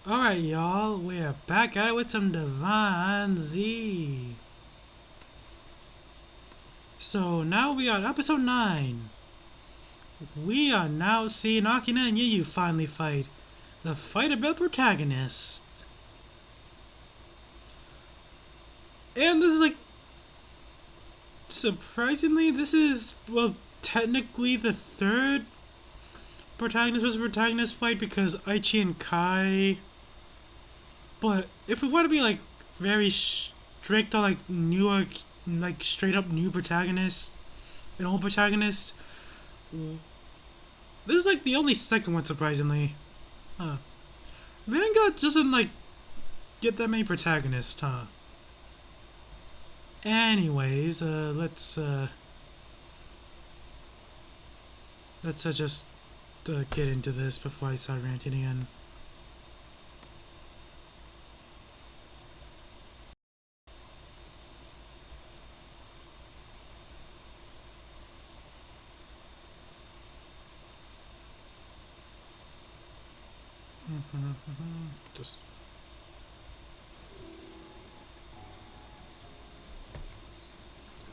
Alright, y'all, we're back at it with some Divinez. So now we are at episode 9. We are now seeing Akina and Yu finally fight. The fight about protagonist. And this is like... surprisingly, this is, well, technically the third protagonist versus protagonist fight because Aichi and Kai... But if we want to be like very strict on like newer, like straight up new protagonists and old protagonists, this is like the only second one surprisingly. Vanguard doesn't like get that many protagonists, huh? Anyways, let's just get into this before I start ranting again. Just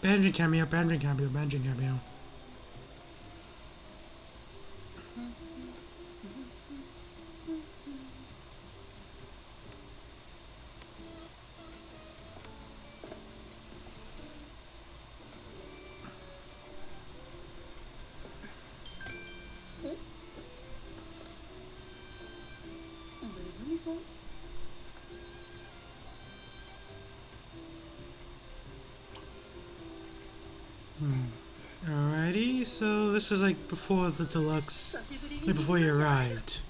Banjin cameo. Alrighty, so this is like before the Deluxe, like before he arrived.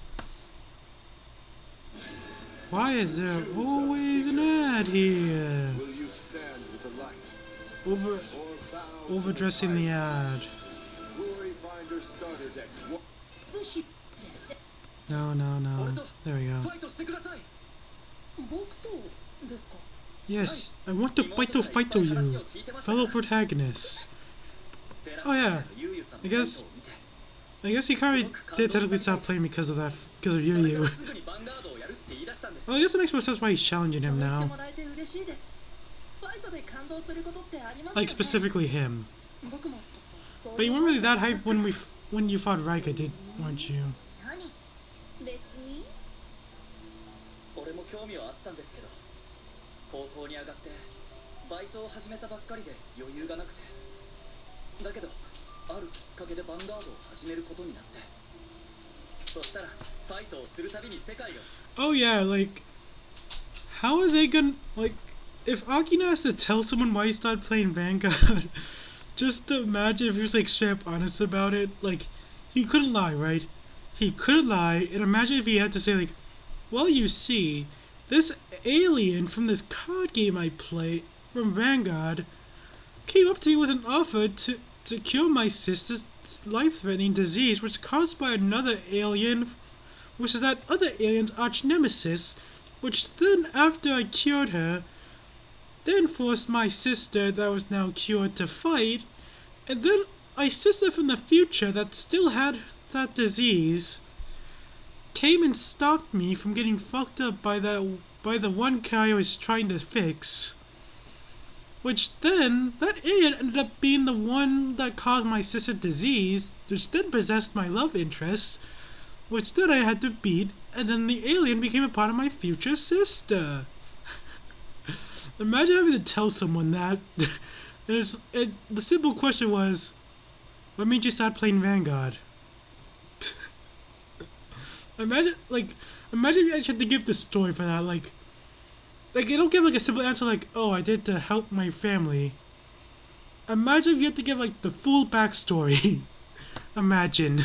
Why is there always an ad here? Overdressing the ad. No. There we go. Yes, I want to fight you, fellow protagonists. Oh yeah, I guess Hikari did technically stop playing because of that, because of Yu. Well, I guess it makes more sense why he's challenging him now. Like specifically him. But you weren't really that hyped when you fought Raika, weren't you? Oh yeah, like, how are they gonna, like, if Akina has to tell someone why he started playing Vanguard, just imagine if he was like straight up honest about it. Like, he couldn't lie, right? He couldn't lie, and imagine if he had to say like, well, you see, this alien from this card game I play from Vanguard came up to me with an offer to cure my sister's life-threatening disease, which is caused by another alien, which is that other alien's arch-nemesis, which then, after I cured her, then forced my sister that was now cured to fight, and then my sister from the future that still had that disease came and stopped me from getting fucked up by the one guy I was trying to fix. Which then, that alien ended up being the one that caused my sister disease, which then possessed my love interest, which then I had to beat, and then the alien became a part of my future sister. Imagine having to tell someone that. The simple question was, what made you start playing Vanguard? Imagine you actually had to give the story for that, like you don't give like a simple answer like, oh, I did to help my family. Imagine if you had to give like the full backstory. Imagine.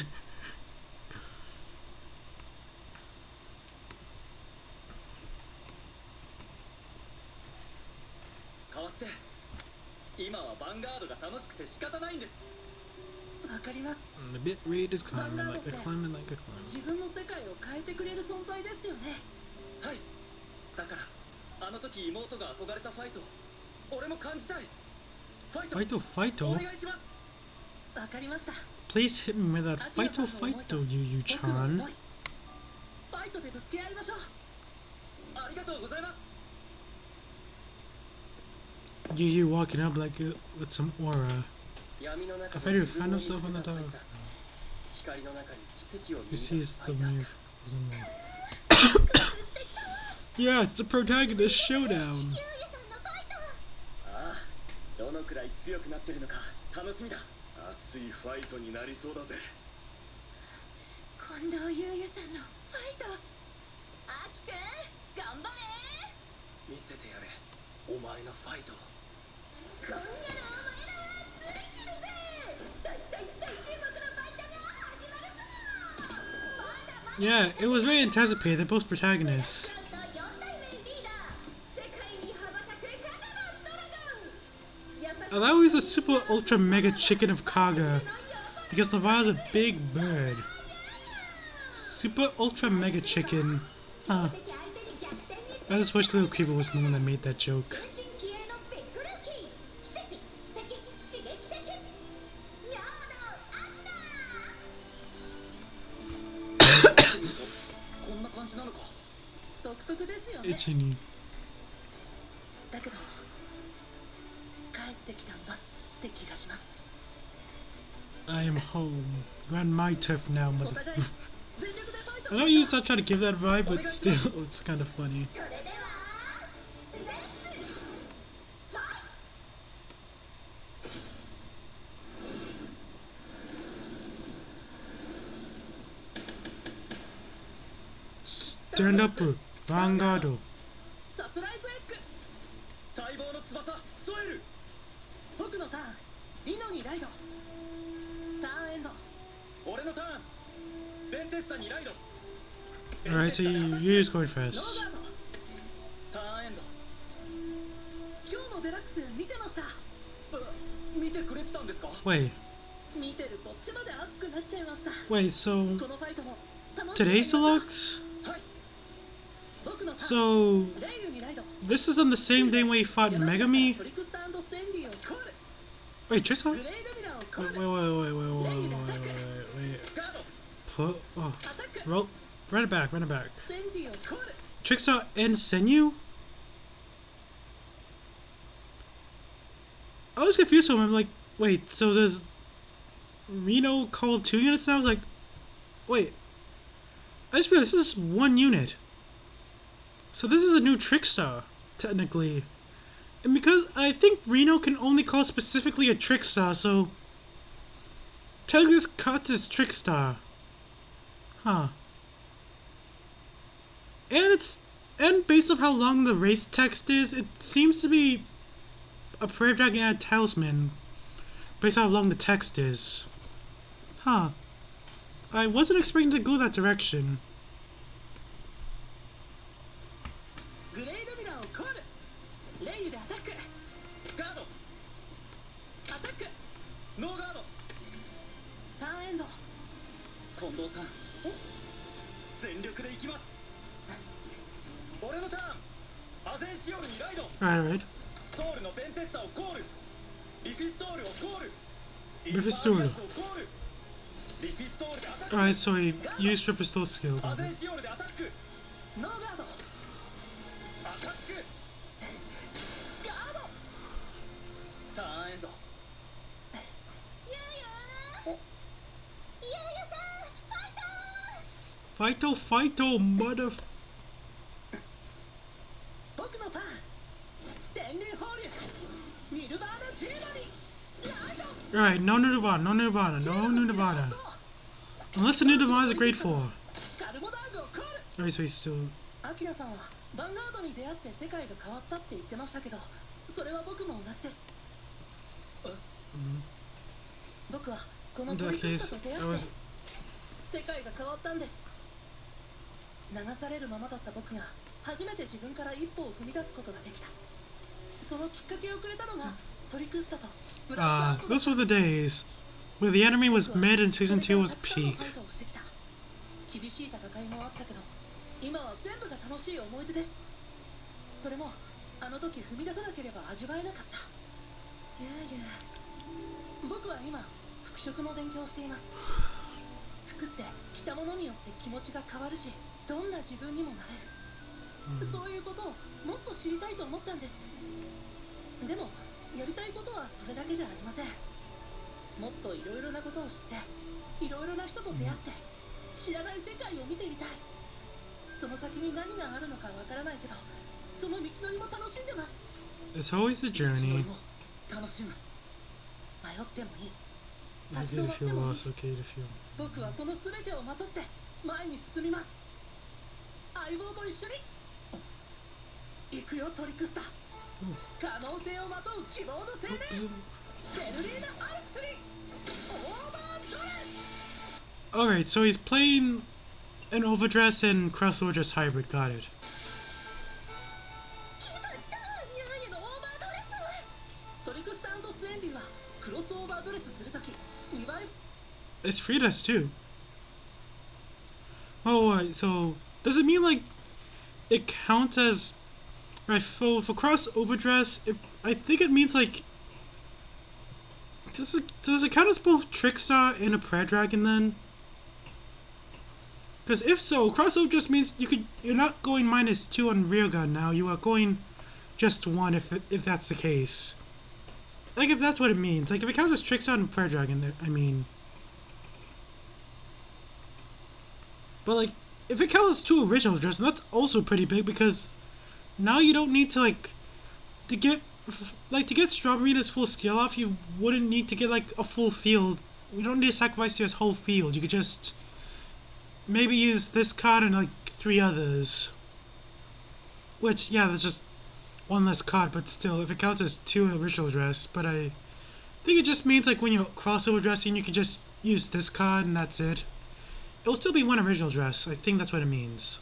The bit rate is climbing like a climb. Fighto? Please hit me with that Fighto, Yu-Chan. You walking up like with some aura. A fighter found himself on the door. He sees the mirror. Yeah, it's the protagonist showdown. どのくらい強くなってるのか楽しみだ。熱いファイトになりそうだぜ。近藤優優さんのファイト。アキくん、頑張れ。見せてやれ、お前のファイト。今夜のお前らはついてるぜ。大注目のファイトが始まるぞ。Yeah, it was very anticipated. They're both protagonists. I thought he was a super ultra mega chicken of Kaga because Navarro's a big bird. Super ultra mega chicken. Huh. I just wish Little Creeper was the one that made that joke. Ichini. I am home. You're on my turf now, motherfucker. I know you start trying to give that vibe, but still, it's kind of funny. Stand up, vanguard. 僕のターン、リノにライド。ターンエンド。俺のターン、ベンテスタにライド。Alright, so you're just going first. ターンエンド。今日のデラックス見てました。見てくれてたんですか？ Wait. 見てるこっちまで熱くなっちゃいました。Wait, so today's Deluxe? So this is on the same day when he fought Megami? Wait, Trickster? Wait. Put, oh. Run it back. Trickster and Senyu? I was confused with him. I'm like, wait, so does Reno call 2 units now? I was like, wait. I just realized this is 1 unit. So this is a new Trickstar, technically. And because I think Reno can only call specifically a Trickstar, so technically this cuts as Trickstar. Huh. And based on how long the race text is, it seems to be a Prayer Dragon and a Talisman. Based on how long the text is. Huh. I wasn't expecting to go that direction. Alright. Ripistol. Alright, so he used Ripistol skill. Fighto, mother. Alright, no Nirvana. Unless the new Divinez is a grade 4. Alright, so he's still. In that case, I was. 流されるままだった僕が初めて自分から一歩を踏み出すことができた。そのきっかけをくれたのがトリクスタとブラックアウト。Those were the days where the enemy was mid and season 2 was peak. 厳しい戦いもあったけど、今は全部が楽しい思い出です。それもあの時踏み出さなければ味わえなかった。僕は今服飾の勉強をしています。服って着たものによって気持ちが変わるし、どんな自分にもなれる。そういうことをもっと知りたいと思ったんです。でもやりたいことはそれだけじゃありません。もっといろいろなことを知っていろいろな人と出会って知らない世界を見てみたい。その先に何があるのかわからないけど、その道のりも楽しんでます。 It's always the 道の journey. りも楽しむ。迷ってもいい、 立ち Okay 止ま to って feel もいい。 lost, okay to feel. 僕はその全てをまとって前に進みます。相棒と一緒に行くよトリクスタ。可能性をまとう希望の青年、ベルリーナ・アレクスにオーバードレス。 Alright, so he's playing an overdress and crossover dress hybrid, got it. 来た来た、ニューイのオーバードレス。トリクスタ&スエンディはクロスオーバードレスするとき2倍。 It's free dress too. Oh, so does it mean like it counts as right for crossover dress? If I think it means like does it count as both Trickstar and a Prayer Dragon then? Because if so, crossover just means you're not going -2 on rearguard now. You are going just 1 if that's the case. Like if that's what it means. Like if it counts as Trickstar and Prayer Dragon, I mean. But like if it counts as 2 original dress, that's also pretty big because now you don't need to to get Strawberry's full skill off. You wouldn't need to get like a full field. You don't need to sacrifice your whole field. You could just maybe use this card and like 3 others. Which yeah, that's just 1 less card, but still, if it counts as 2 original dress. But I think it just means like when you're crossover dressing, you can just use this card and that's it. It'll still be 1 original dress. I think that's what it means.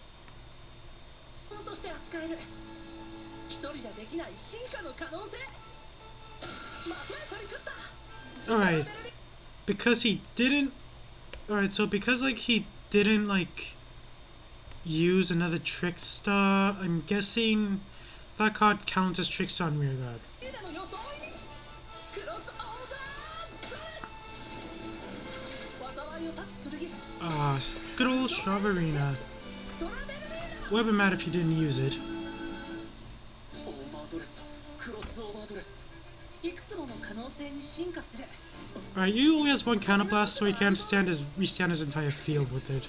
Alright. Because he didn't... Alright, so because like he didn't like use another Trickstar, I'm guessing that card counts as Trickstar and rearguard. Ah, good old Strawberry. Would have been mad if you didn't use it. Alright, you only has 1 counterblast, so he can't restand his entire field with it.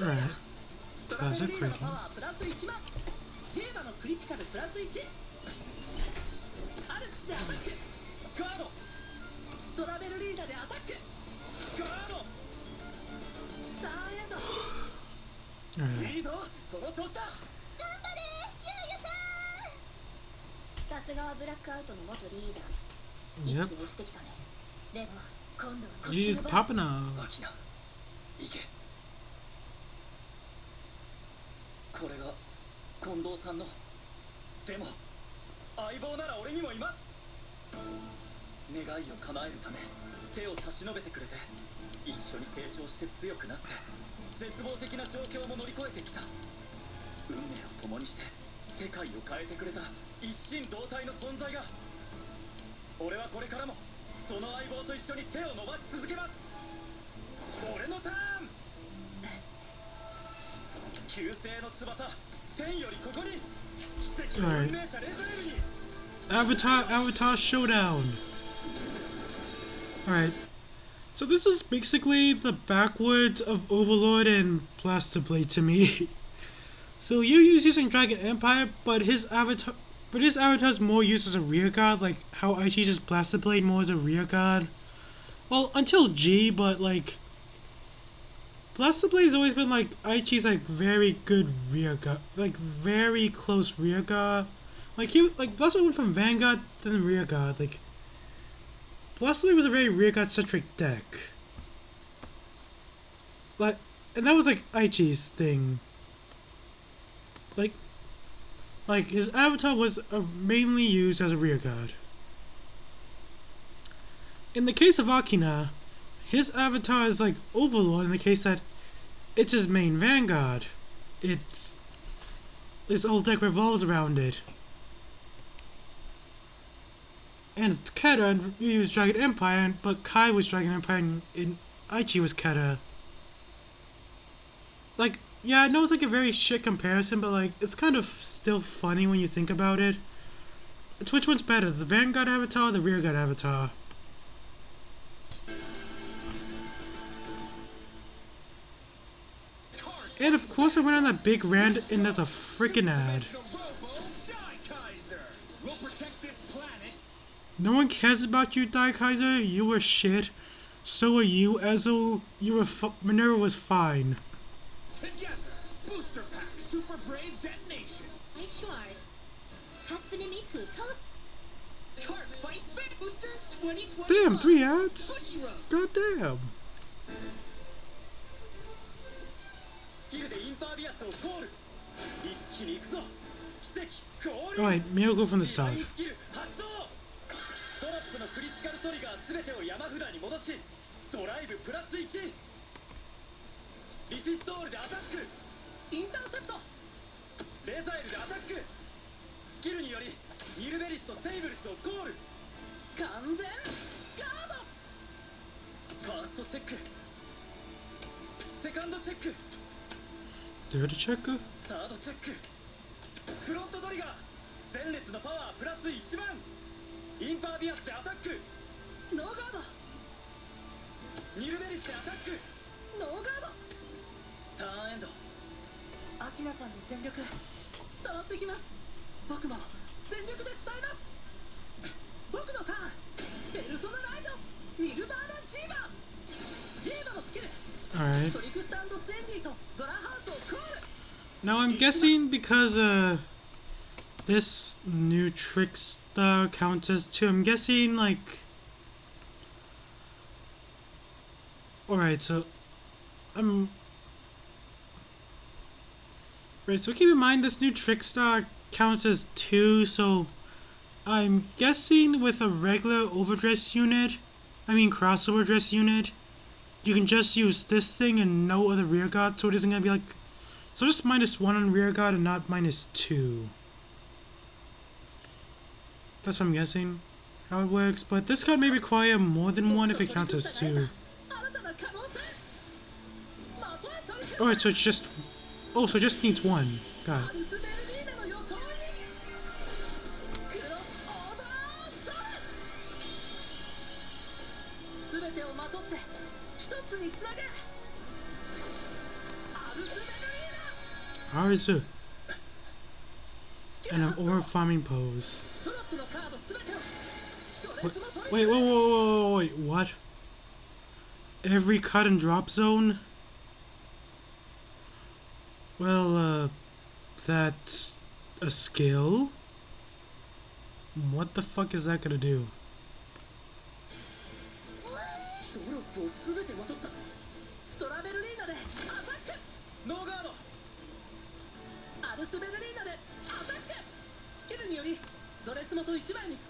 Alright. Classic critical. Yep. He's popping up. これが近藤さんの。でも相棒なら俺にもいます。願いを叶えるため手を差し伸べてくれて、一緒に成長して強くなって絶望的な状況も乗り越えてきた。運命を共にして世界を変えてくれた一心同体の存在が。俺はこれからもその相棒と一緒に手を伸ばし続けます。俺のターン。旧星の翼、天よりここに奇跡の運命者レズレルに。Avatar Showdown. Alright. So this is basically the backwards of Overlord and Blaster Blade to me. So Yu's using Dragon Empire, but his avatar's more used as a rear guard, like how Ichi uses Blaster Blade more as a rear guard. Well, until G, but like Blaster Blade has always been like Aichi's like very good rear guard, like very close rear guard. Like Blaster Blade went from Vanguard to then rear guard. Like Blaster Blade was a very rear guard centric deck. Like, and that was like Aichi's thing. Like his avatar was mainly used as a rear guard. In the case of Akina, his avatar is like Overlord in the case that it's his main vanguard. His whole deck revolves around it. And it's Keta, and he was Dragon Empire, but Kai was Dragon Empire, and Aichi was Keta. Like, yeah, I know it's like a very shit comparison, but like, it's kind of still funny when you think about it. It's which one's better, the Vanguard Avatar or the Rearguard Avatar? And of course I went on that big rant, and there's a freaking ad. No one cares about you, Daikaiser. You were shit. So are you, Ezel. Minerva was fine. Together, booster pack, super brave detonation. Cardfight booster 2020. Damn, 3 ads? God damn. Alright, Miracle from the start. Third checker? Alright. Now I'm guessing because this new Trickstar counts as 2, I'm guessing like... Alright, so... Right, so keep in mind this new Trickstar counts as 2, so... I'm guessing with a regular overdress unit, crossover dress unit, you can just use this thing and no other rear guard, so it isn't gonna be like... So just -1 on rear guard and not -2. That's what I'm guessing how it works, but this card may require more than 1 if it counts as 2. Alright, so it's just... Oh, so it just needs 1. Got it. Arizu. And an orb farming pose. Wait, wait, what? Every cut and drop zone? Well, that's a skill? What the fuck is that gonna do?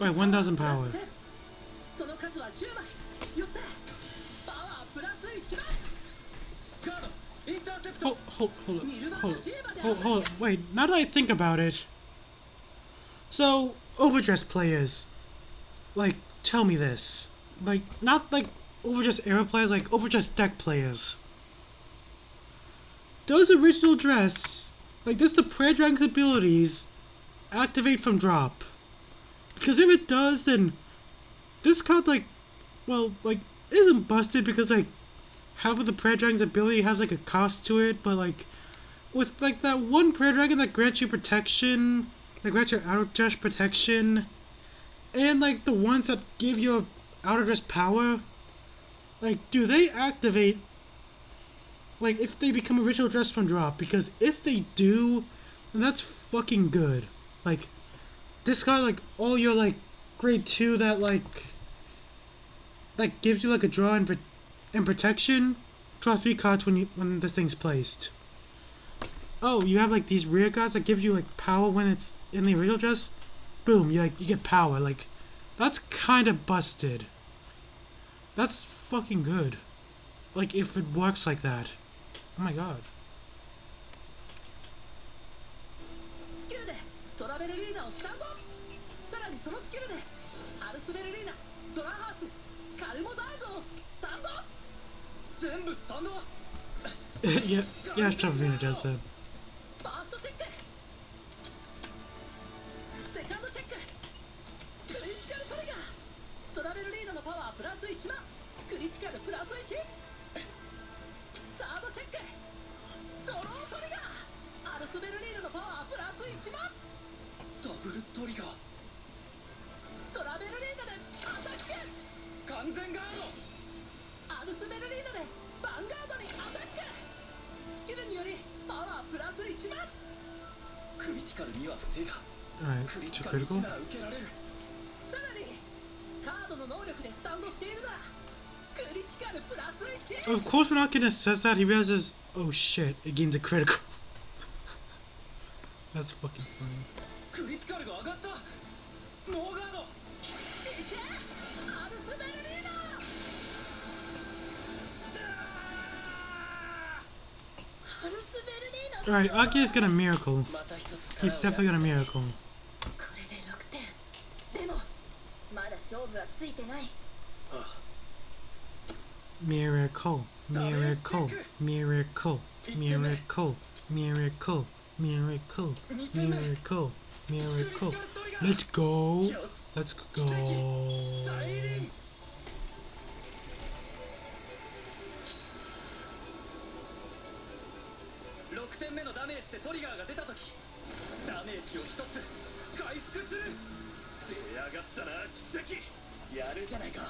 Wait, 1000 power. Hold, wait, now that I think about it. So, overdress players, like, tell me this. Like, not like overdress era players, like overdress deck players. Does original dress, like, does the Prayer Dragon's abilities activate from drop? Because if it does, then this card, like, well, like, isn't busted because, like, half of the Prayer Dragon's ability has, like, a cost to it, but, like, with, like, that one Prayer Dragon that grants you protection, that grants you outer dress protection, and, like, the ones that give you outer dress power, like, do they activate, like, if they become original dress from drop? Because if they do, then that's fucking good. Like, this card, like, all your, like, grade 2 that, like gives you, like, a draw and protection, draw 3 cards when this thing's placed. Oh, you have, like, these rear guards that gives you, like, power when it's in the original dress? Boom, you get power. Like, that's kind of busted. That's fucking good. Like, if it works like that. Oh my god. スキルでストラベルリーナをスタンド。さらにそのスキルでアルスベルリーナ、ドラハース、カルモダーグをスタンド。全部スタンド。yeah, yeah, Divinez does that. ファーストチェック、セカンドチェック、クリティカルトリガー。ストラベルリーナのパワープラス1万、クリティカルプラス1。サードチェック、ドロートリガー。アルスベルリーナのパワープラス1万。ダブルトリガー。ストラベルリーナでアタック。完全ガード。アルスベルリーナでヴァンガードにアタック。スキルによりパワープラス1万。クリティカルには防いだ。 Alright, クリ too ティカル critical. 1なら受けられる。さらにカードの能力でスタンドしているならクリティカルプラス1。 Of course, when Oculus says that, he realizes, oh shit, it gains a critical. That's fucking funny. クリティカルが上がった。ノーガード。いけアルスベルリーナ。アルスベルリーナ。 Alright, Aki's got a miracle. また一つ。 He's definitely got a miracle. これで6点。でもまだ勝負はついてない。ああ。 Miracle, miracle, miracle, miracle, miracle, miracle, miracle, miracle. Let's go. Let's go. 6点目のダメージでトリガーが出たとき、ダメージを1つ回復する。出やがったな奇跡。やるじゃないか。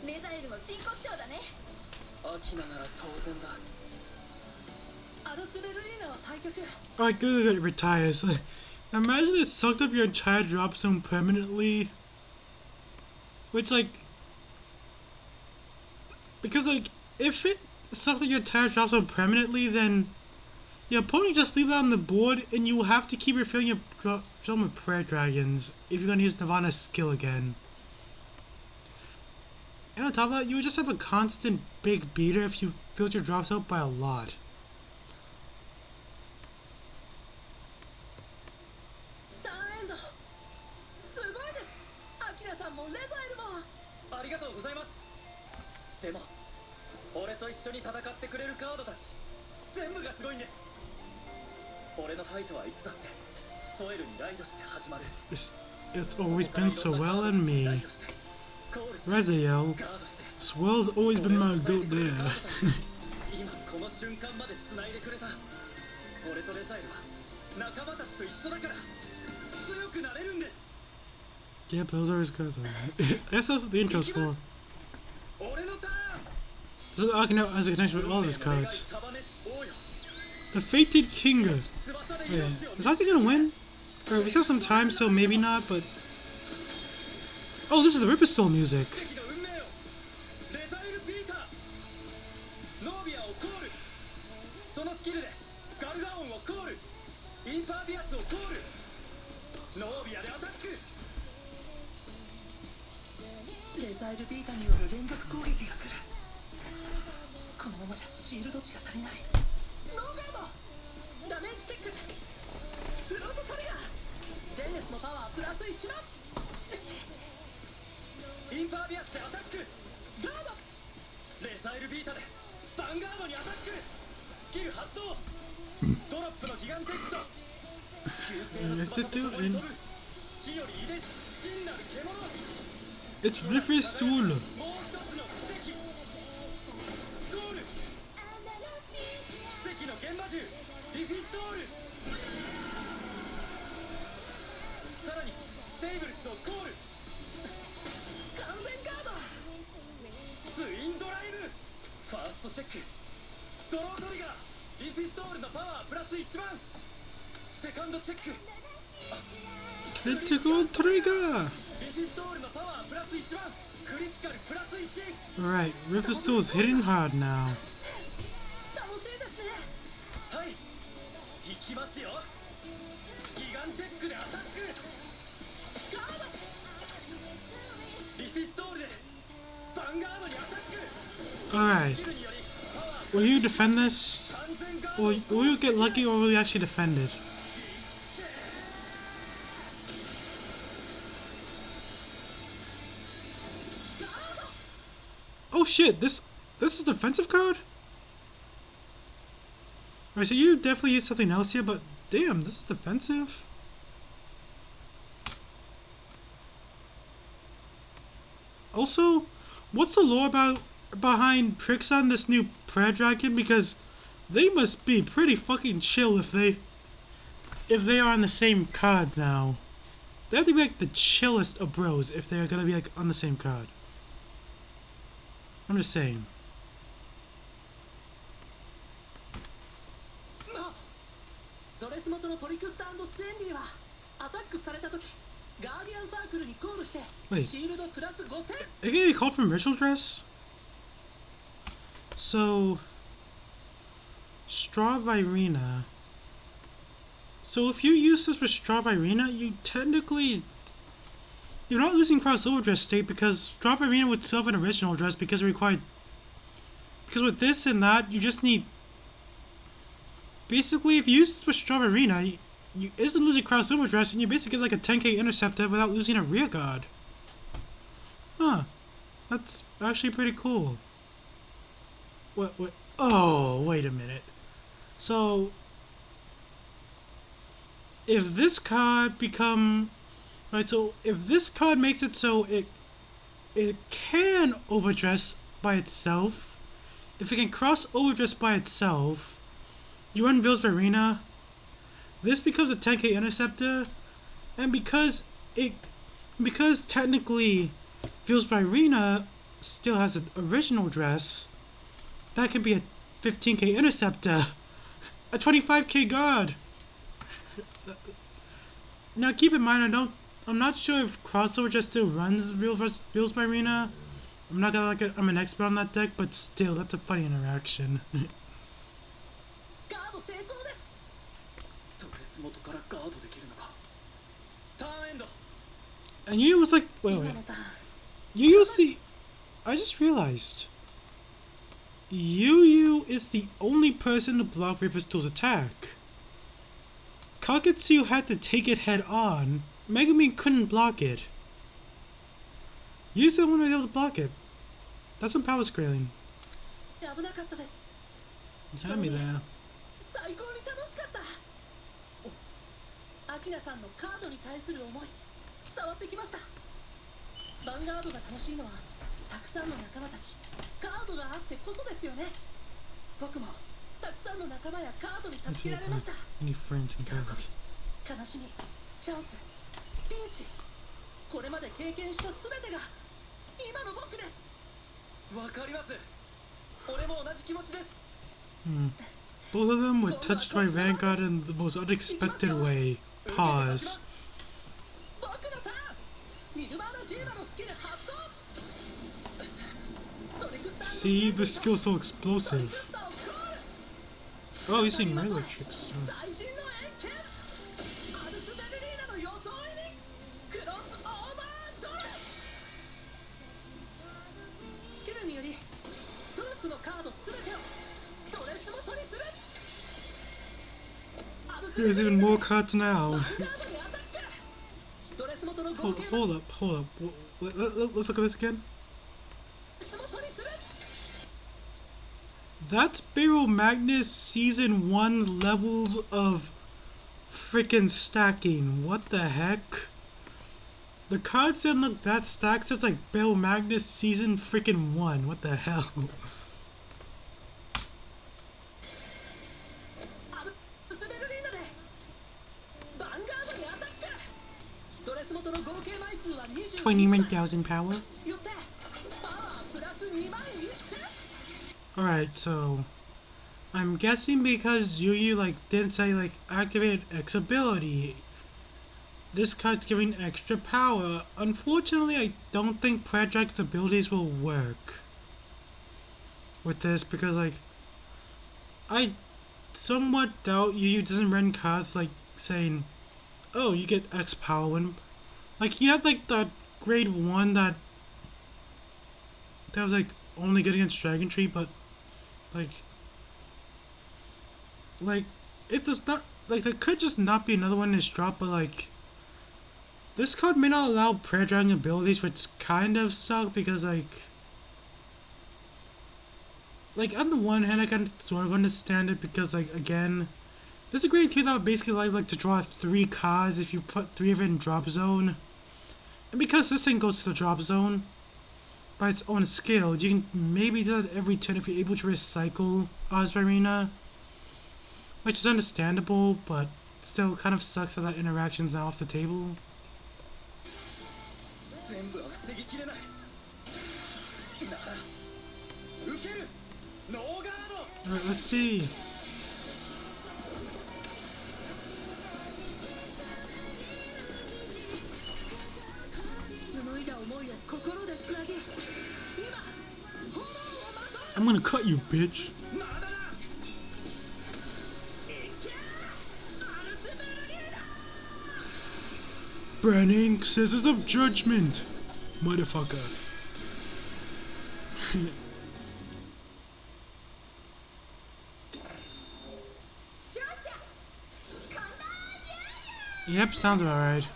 レザエルの真骨頂だね。アキナなら当然だ。アルスベルリーナは退局。 Alright, good, it retires. Like, imagine it sucked up your entire drop zone permanently. Which, like... Because, like, if it sucked up your entire drop zone permanently, then... Your opponent just leave it on the board, and you will have to keep refilling your drop zone with prayer dragons if you're gonna use Nirvana's skill again. And on top of that, you would just have a constant big beater if you filled your drops out by a lot. ダーエンド。すごいです。アキラさんもレザエルも。ありがとうございます。でも俺と一緒に戦ってくれるカードたち全部がすごいんです。俺のファイトはいつだってソエルにライドして始まる。 It's always been so well in me. Rezael, Swell's always been my goat there. 今この瞬間まで繋いでくれた。俺とレザエルは仲間たちと一緒だから強くなれるんです。 Yep, those are his cards. That's what the intro's for. 俺のターン。 So the Akino has a connection with all of his cards. The Fated King. Wait, is Aki gonna win? Or we still have some time, so maybe not, but... Oh, this is the Ripper Soul music. そのスキルでガルガオンをコール。インパービアスをコール。ノービアでアタック。レザイルビータによる連続攻撃が来る。このままじゃシールド値が足りない。ノーガード。ダメージチェック。フロートトリガー。ゼネスのパワープラス1万。インパービアスでアタック。ガード。レザイルビータでヴァンガードにアタック。スキル発動。ドロップのギガンテックと急性の翼と共に飛ぶ。月より遺伝子真なる獣。 It's Ripper Soul. もう一つの奇跡。ゴール。奇跡の現場銃リフィストール。さらにセイブルスをコール。完全ガード。ツインドライブ。ファーストチェック。ドロートリガー。リフィストールのパワープラス1万。セカンドチェック。 Critical Trigger. リフィストールのパワープラス1万。クリティカルプラス1。 Alright, Ripper Soul's hitting hard now. 楽しいですね。はい、行きますよ。ギガンテックでアタック。ガード。リフィストールでヴァンガードにアタック。 Alright, will you defend this? Or will you get lucky, or will you actually defend it? Oh shit, this is a defensive card? Alright, so you definitely use something else here, but damn, this is defensive? Also, what's the lore behind Pricks on this new prayer dragon? Because they must be pretty fucking chill if they are on the same card now. They have to be like the chillest of bros if they're gonna be like on the same card. I'm just saying. Wait, it can be called from ritual dress? So, Straw Virena. So if you use this for Straw Virena, you're not losing crossover dress state, because Straw Virena would still have an original dress because with this and that, you just need... Basically, if you use this for Straw Virena, you isn't losing crossover dress, and you basically get like a 10k interceptor without losing a rear guard. Huh. That's actually pretty cool. What? Oh, wait a minute. So, if this card if this card makes it so it can overdress by itself, if it can cross overdress by itself, you run Vils Virena, this becomes a 10k interceptor, and because technically Vils Virena still has an original dress, that can be a 15k interceptor, a 25k guard. Now keep in mind, I'm not sure if crossover just still runs Vils Virena. I'm an expert on that deck, but still, that's a funny interaction. And you was like, wait. You use the... I just realized. Yu is the only person to block Ripperstool's attack. Kaketsu had to take it head on. Megumin couldn't block it. Yu's the one who was able to block it. That's some power scaling. Had me there. 伝わってきました。ヴァンガードが楽しいのはたくさんの仲間たち、カードがあってこそですよね。僕もたくさんの仲間やカードに助けられました。喜び、悲しみ、チャンス、ピンチ、これまで経験したすべてが今の僕です。わかります。俺も同じ気持ちです。Both of them were touched by Vanguard in the most unexpected way. Pause. See, the skill's so explosive. Oh, he's using regular tricks. There's even more cards now. Hold up. Let's look at this again. That's Barrel Magnus Season 1 levels of freaking stacking. What the heck? The cards didn't look that stacked since like Barrel Magnus Season freaking 1. What the hell? $21,000 power. Alright, so I'm guessing because Yu like didn't say like activate X ability, this card's giving extra power. Unfortunately, I don't think Predrag's abilities will work with this because like I somewhat doubt Yu doesn't run cards like saying, oh, you get X power when like he had like that grade 1 that was like only good against Dragon Tree, but like like, if there's not, like, there could just not be another one in this drop, but, like, this card may not allow prayer dragon abilities, which kind of suck, because, like, on the one hand, I can sort of understand it, because, like, again, this is a great tier that would basically allow you, like, to draw 3 cards if you put 3 of it in drop zone. And because this thing goes to the drop zone by its own skill, you can maybe do that every turn if you're able to recycle Osvarina, which is understandable, but still kind of sucks that interaction's now off the table. Alright, let's see. I'm gonna cut you, bitch. Burning scissors of judgment, motherfucker. Yep, sounds about right.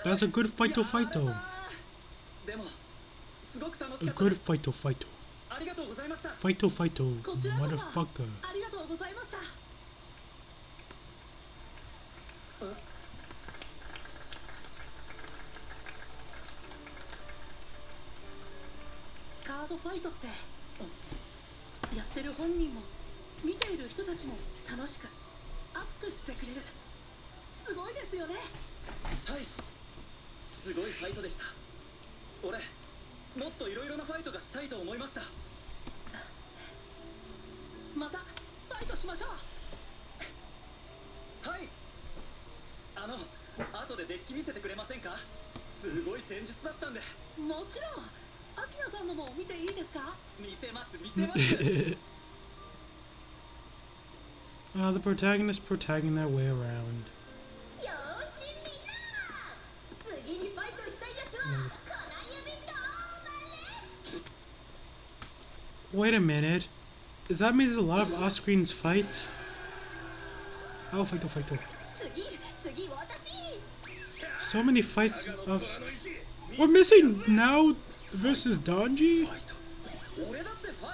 That's a good fight-o. A good fight-o. Fight-o, motherfucker. Cardfight ってやってる本人も見ている人たちも楽しく熱くしてくれる。すごいですよね。はい、すごいファイトでした。俺もっといろいろなファイトがしたいと思いました。またファイトしましょう。はい、後でデッキ見せてくれませんか？すごい戦術だったんで。もちろん。アキナさんのも見ていいですか？見せます。The protagonist protaging their way around. Wait a minute. Does that mean there's a lot of off-screen fights? Oh, fight. So many fights of... We're missing now versus Donji?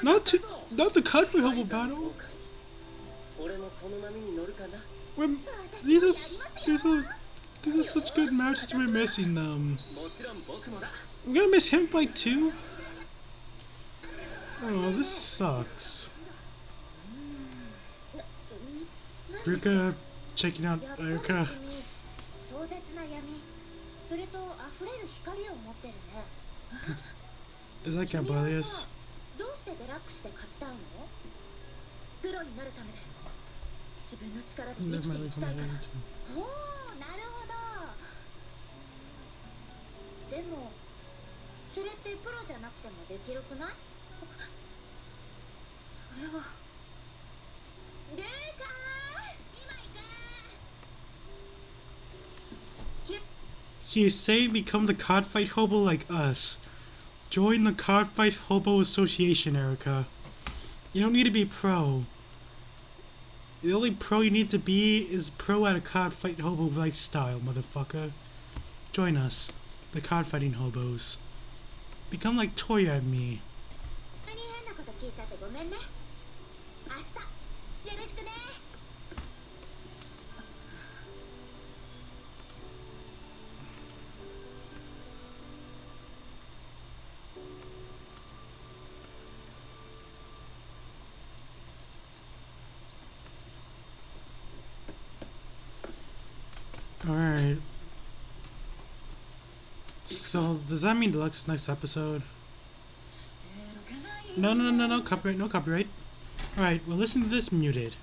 Not the Cardfight Hobo battle. These are such good matches. We're missing them. We're gonna miss him fight too. Oh, this sucks. Ruka checking out Ruka. Is that Gabalius? どうしてデラックスで勝ちたいの？プロになるためです。自分の力で生きていきたいから。おお、なるほど。でも、それってプロじゃなくてもできるくない？それは。ルーカー、今行く。She's saying become the Cardfight Hobo like us. Join the Cardfight Hobo Association, Erica. You don't need to be pro. The only pro you need to be is pro at a Cardfight Hobo lifestyle, motherfucker. Join us, the Cardfighting Hobos. Become like Toya and me. Alright. So, does that mean Deluxe's next episode? No, copyright, no copyright. Alright, well listen to this muted.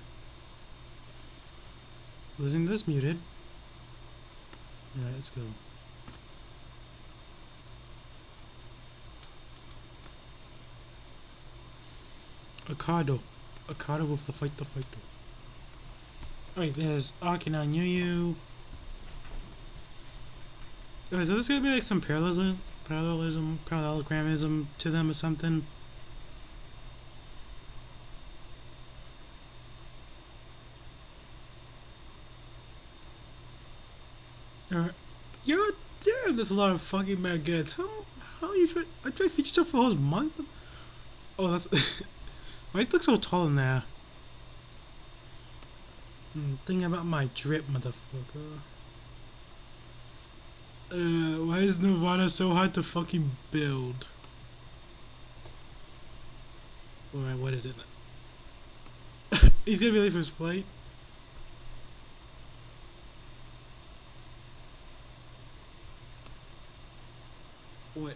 Listen to this muted. Alright, let's go. Akado with the fight. Alright, there's Akina and Yuyu. Oh, so this gonna be like some parallelogramism to them or something? Yeah, damn, there's a lot of fucking bad gets. How you try? I tried to feature stuff for a whole month. Oh, that's. Why does it look so tall in there? Thinking about my drip, motherfucker. Why is Nirvana so hard to fucking build? Alright, what is it? He's gonna be late for his flight. What?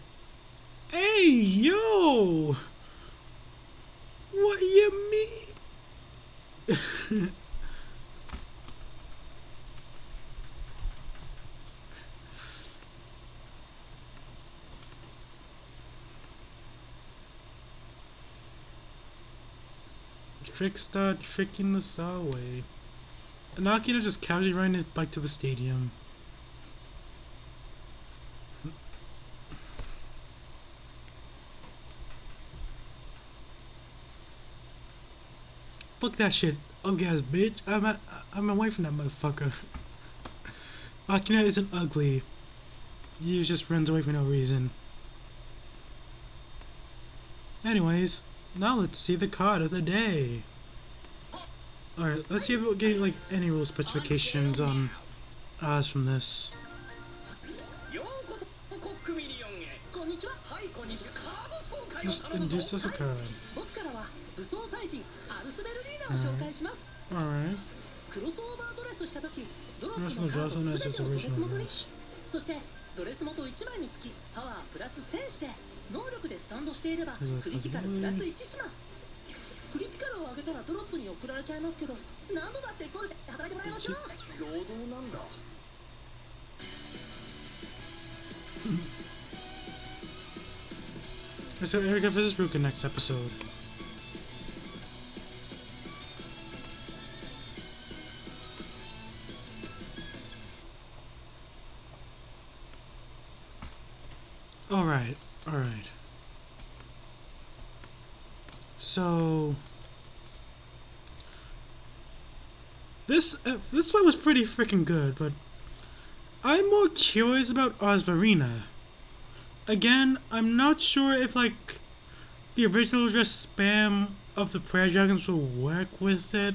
Hey, yo! What you mean? Trickstar tricking us away. And Akina just casually riding his bike to the stadium. Fuck that shit, ugly ass bitch. I'm away from that motherfucker. Akina isn't ugly. He just runs away for no reason. Anyways, now let's see the card of the day. Alright, let's see if we'll get like any rule specifications on us from this. Just introduce us a card. Alright. National Johnson has its original voice. ドレス元1枚につきパワープラス1000して能力でスタンドしていればクリティカルプラス1します。クリティカルを上げたらドロップに送られちゃいますけど何度だってゴールして働いてもらいましょう。労働なんだ。So Erica versus Ruka next episode. Alright. So this fight was pretty freaking good, but I'm more curious about Osvarina. Again, I'm not sure if like the original just spam of the prayer dragons will work with it.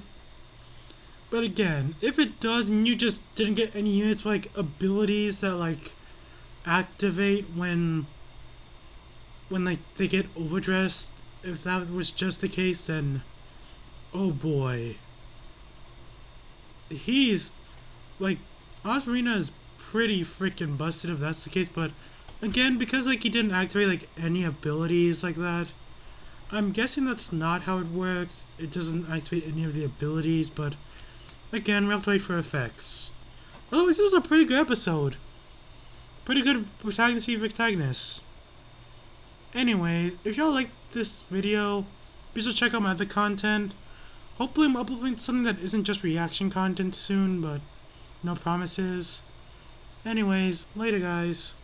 But again, if it does and you just didn't get any units like abilities that like activate when like they get overdressed, if that was just the case, then oh boy. He's like Osvarina is pretty freaking busted if that's the case, but again, because like he didn't activate like any abilities like that, I'm guessing that's not how it works. It doesn't activate any of the abilities, but again, we have to wait for effects. Otherwise, this was a pretty good episode. Pretty good protagonist v protagonist. Anyways, if y'all like this video, be sure to check out my other content. Hopefully I'm uploading something that isn't just reaction content soon, but no promises. Anyways, later guys.